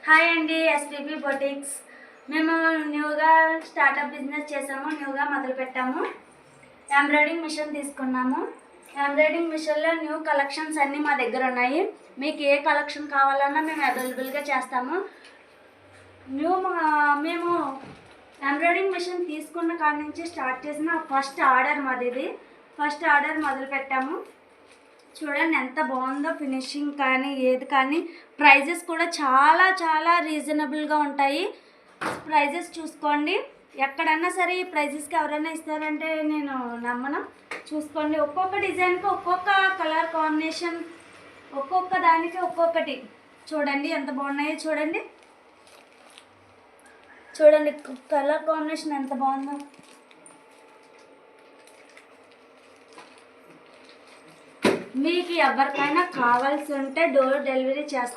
Hi అండి, SPP boutiques. మేము న్యూగా స్టార్టప్ బిజినెస్ చేసాము, న్యూగా మొదలుపెట్టాము. ఎంబ్రాయిడింగ్ మిషన్ తీసుకున్నాము. ఎంబ్రాయిడింగ్ మిషన్లో న్యూ కలెక్షన్స్ అన్నీ మా దగ్గర ఉన్నాయి. మీకు ఏ కలెక్షన్ కావాలన్నా మేము అవైలబుల్గా చేస్తాము. మేము ఎంబ్రాయిడింగ్ మిషన్ తీసుకున్న కాడి నుంచి స్టార్ట్ చేసిన ఫస్ట్ ఆర్డర్ మాది ఇది. ఫస్ట్ ఆర్డర్ మొదలుపెట్టాము. చూడండి ఎంత బాగుందో, ఫినిషింగ్ కానీ ఏది కానీ. ప్రైజెస్ కూడా చాలా చాలా రీజనబుల్గా ఉంటాయి. ప్రైజెస్ చూసుకోండి. ఎక్కడన్నా సరే ఈ ప్రైజెస్కి ఎవరైనా ఇస్తారంటే నేను నమ్మను. చూసుకోండి, ఒక్కొక్క డిజైన్కి ఒక్కొక్క కలర్ కాంబినేషన్, ఒక్కొక్క దానికి ఒక్కొక్కటి. చూడండి ఎంత బాగున్నాయో. చూడండి చూడండి కలర్ కాంబినేషన్ ఎంత బాగుందో. మీకు ఎవరికైనా కావాల్సి ఉంటే డోర్ డెలివరీ చేస్తాం.